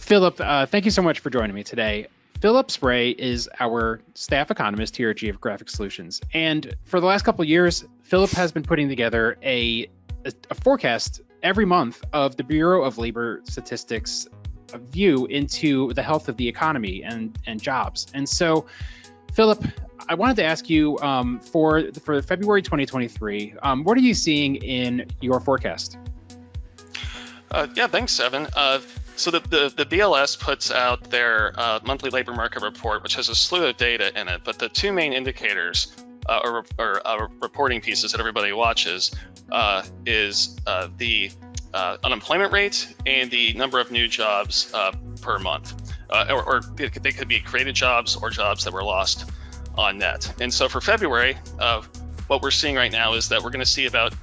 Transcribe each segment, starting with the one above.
Philip, thank you so much for joining me today. Phillip Sprehe is our staff economist here at Geographic Solutions. And for the last couple of years, Philip has been putting together a forecast every month of the Bureau of Labor Statistics view into the health of the economy and jobs. And so, Philip, I wanted to ask you for February 2023, what are you seeing in your forecast? Yeah, thanks, Evan. So the BLS puts out their monthly labor market report, which has a slew of data in it. But the two main indicators or reporting pieces that everybody watches is the unemployment rate and the number of new jobs per month. Or they could be created jobs or jobs that were lost on net. And so for February, what we're seeing right now is that we're going to see about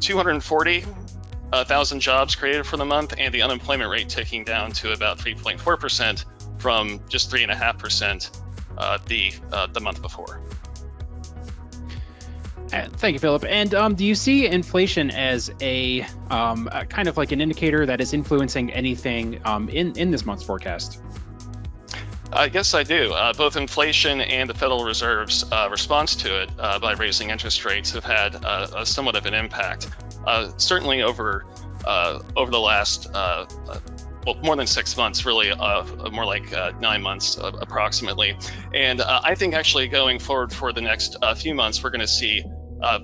240,000 jobs created for the month, and the unemployment rate ticking down to about 3.4% from just 3.5% the month before. Thank you, Philip. And do you see inflation as a kind of like an indicator that is influencing anything in this month's forecast? Yes, I do. Both inflation and the Federal Reserve's response to it by raising interest rates have had somewhat of an impact. Certainly over the last more than 6 months, really, more like 9 months approximately. And I think actually going forward for the next few months, we're going to see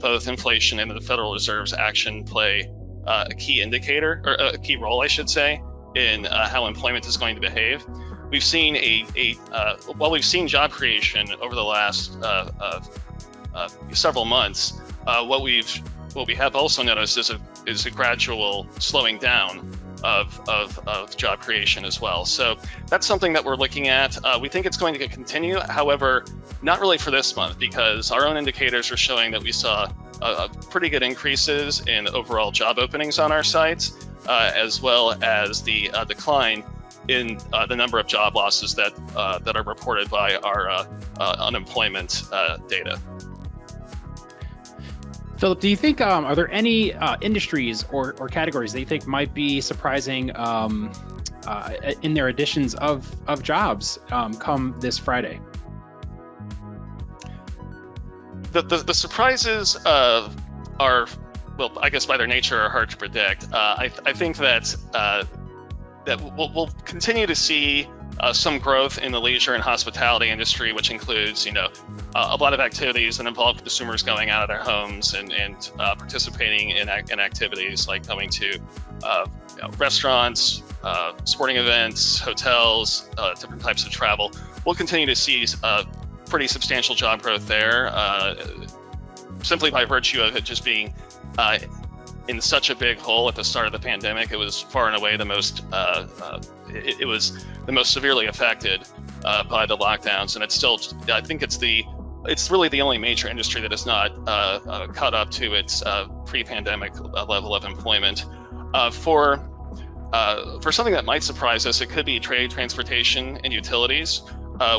both inflation and the Federal Reserve's action play a key indicator, or a key role, I should say, in how employment is going to behave. We've seen we've seen job creation over the last several months. What we have also noticed is a gradual slowing down of job creation as well. So that's something that we're looking at. We think it's going to continue, however, not really for this month, because our own indicators are showing that we saw pretty good increases in overall job openings on our sites, as well as the decline in the number of job losses that are reported by our unemployment data. Philip, do you think, are there any industries or categories that you think might be surprising in their additions of jobs come this Friday? The surprises are, well, I guess by their nature, are hard to predict. I think that we'll continue to see some growth in the leisure and hospitality industry, which includes, a lot of activities that involve consumers going out of their homes and participating in activities like going to restaurants, sporting events, hotels, different types of travel. We'll continue to see pretty substantial job growth there, simply by virtue of it just being in such a big hole at the start of the pandemic. It was far and away the most it was the most severely affected by the lockdowns, and it's still, I think it's really the only major industry that has not caught up to its pre-pandemic level of employment. For something that might surprise us, it could be trade, transportation, and utilities,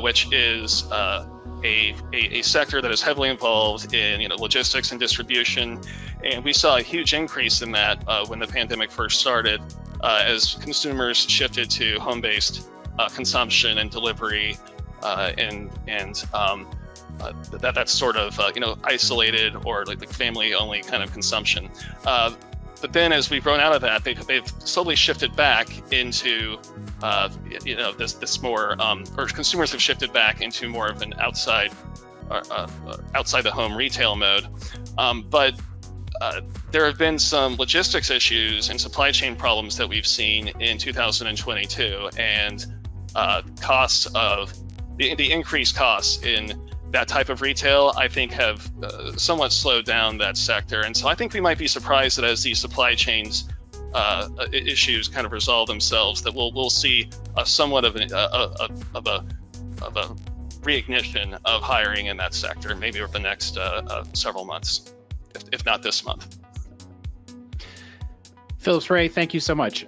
which is a sector that is heavily involved in logistics and distribution, and we saw a huge increase in that when the pandemic first started, as consumers shifted to home-based consumption and delivery, and that's sort of isolated or like family-only kind of consumption. But then, as we've grown out of that, they've slowly shifted back into this more, or consumers have shifted back into more of an outside the home retail mode. But there have been some logistics issues and supply chain problems that we've seen in 2022, and costs of the increased costs in that type of retail, I think, have somewhat slowed down that sector. And so I think we might be surprised that as these supply chains issues kind of resolve themselves, that we'll see somewhat of a reignition of hiring in that sector, maybe over the next several months, if not this month. Phillip Sprehe, thank you so much.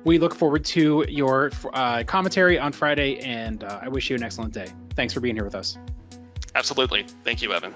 We look forward to your commentary on Friday, and I wish you an excellent day. Thanks for being here with us. Absolutely. Thank you, Evan.